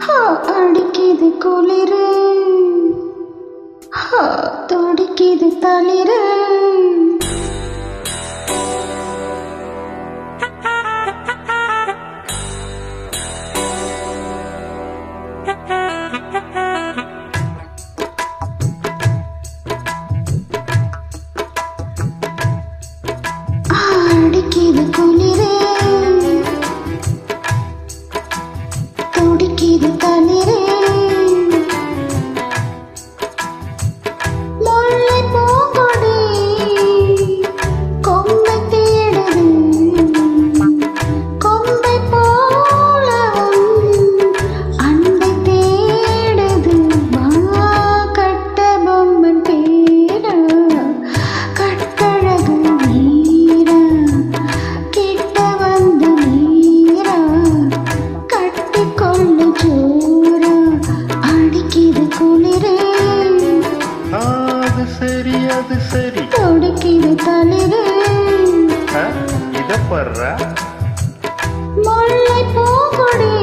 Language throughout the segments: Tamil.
அடிக்குது குளிரு, துடிக்குது தளிரு. அடிக்குது குளிரு, துடிக்குது தளிரு. முல்லை பூங்கொடி கொம்பை தேடுது, கொம்பை போல அன்பை தேடுது. வா கட்ட பொம்மன் பேர, கட்டழகு வீரா, கிட்ட வந்து நீரா, கட்டிக்கொள்ளு ஜோரா. அடிக்குது குளிரு, அது சரி அது சரி, துடிக்குது தளிரு. இத பர்றா முல்லை பூங்கொடி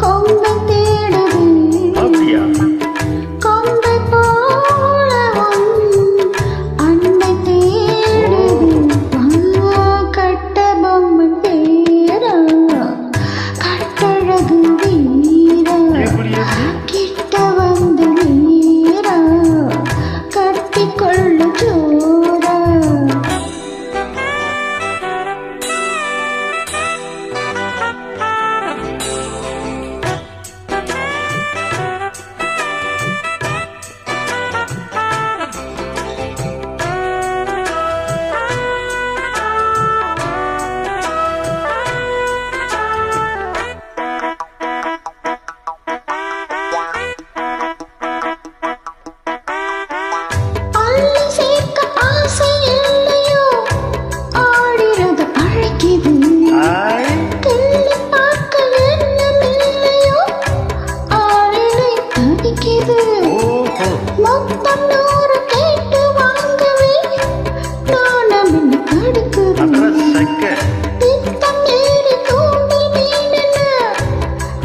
கொம்பை தேடுது, அப்படியா? கொம்பை போல அன்பை தேடுது. வா கட்ட பொம்மன் பேரா, கட்டழகு வீரா, எப்படி எப்படி? கிட்ட வந்து நீரா, கட்டிக்கொள்ளு ஜோரா. அள்ளி சேர்க்க ஆசை இல்லையோ, ஆடிறது அழைக்குது. ஆய், தெள்ளி பார்க்க எண்ணம் இல்லையோ, ஆளிலை தவிக்குது. ஓஹோ, மொத்தம் 100 கேட்டு வாங்கவே நாணம் என்ன தடுக்குது. அட்ரஸ் சக்க. திட்டம் ஏறி தூண்டில் மீனென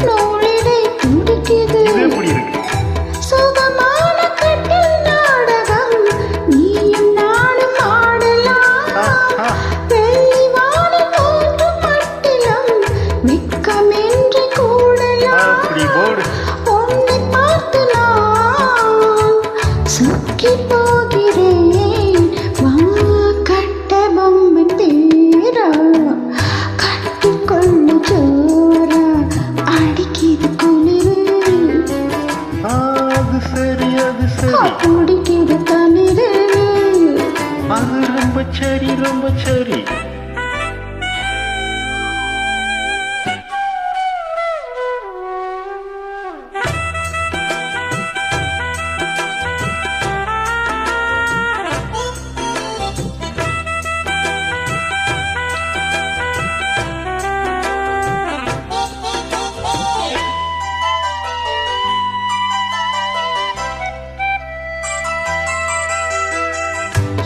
நூலிடை துடிக்குது. இது எப்படி இருக்கு? சுகமான கட்டில் நாடகம் நீயும் நானும் ஆடலாம். வெள்ளி வானில் தோன்றும் மட்டிலும் வெட்கமின்றி கூடலாம். அப்படி போடு. உன்னை பார்த்து நான் சொக்கிப் போகிறேன். வா கட்ட பொம்மன் பேரா, கட்டிக்கொள்ளு ஜோரா. அடிக்குது குளிரு, அது சரி அது சரி, துடிக்குது தளிரு. அது ரொம்ப சரி ரொம்ப சரி.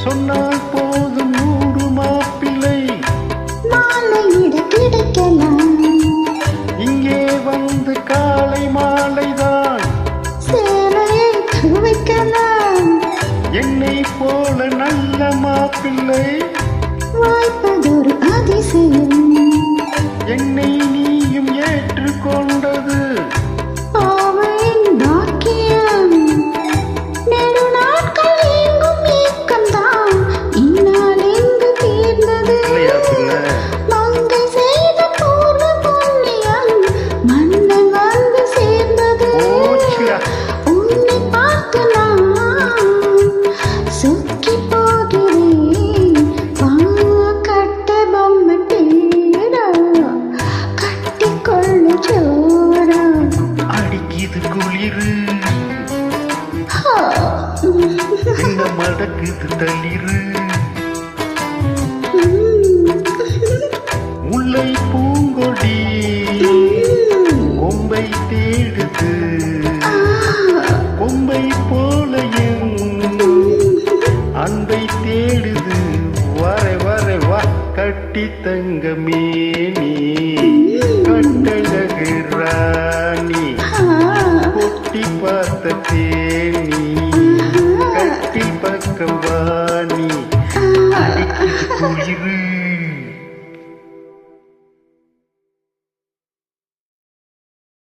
சொன்னால் போதும் 100 மாப்பிள்ளை மாலையிட கிடைக்கலாம், இங்கே வந்து காலை மாலைதான் சேலையை துவைக்கலாம். என்னை போல நல்ல மாப்பிள்ளை வாய்ப்பதொரு அதிசயம், என்னை நீயும் ஏற்றுக்கொண்டது ஆவையின் பாக்கியம். நெடுநாட்கள் எங்கும் ஏக்கம்தான், இந்நாள் எங்கு தீர்ந்தது. இல்லையா பிள்ளை? மங்கை செய்த பூர்வ புண்ணியம் மன்னன் வந்து சேர்ந்தது. போச்சுயா. உன்னை பார்த்து நான் சொக்கிப் போகிறேன். வா கட்ட பொம்மன் பேரா, கட்டிக்கொள்ளு ஜோரா. அடிக்குது குளிரு, என்ன மடக்குது தளிரு. முல்லை பூங்கொடி கொம்பை தேடுது, கொம்பை போல அன்பை தேடுது. வர வர வா கட்டி தங்க தங்கமேனி கட்டழகு ராணி கொட்டி பார்த்த தேனி கட்டி பக்கம்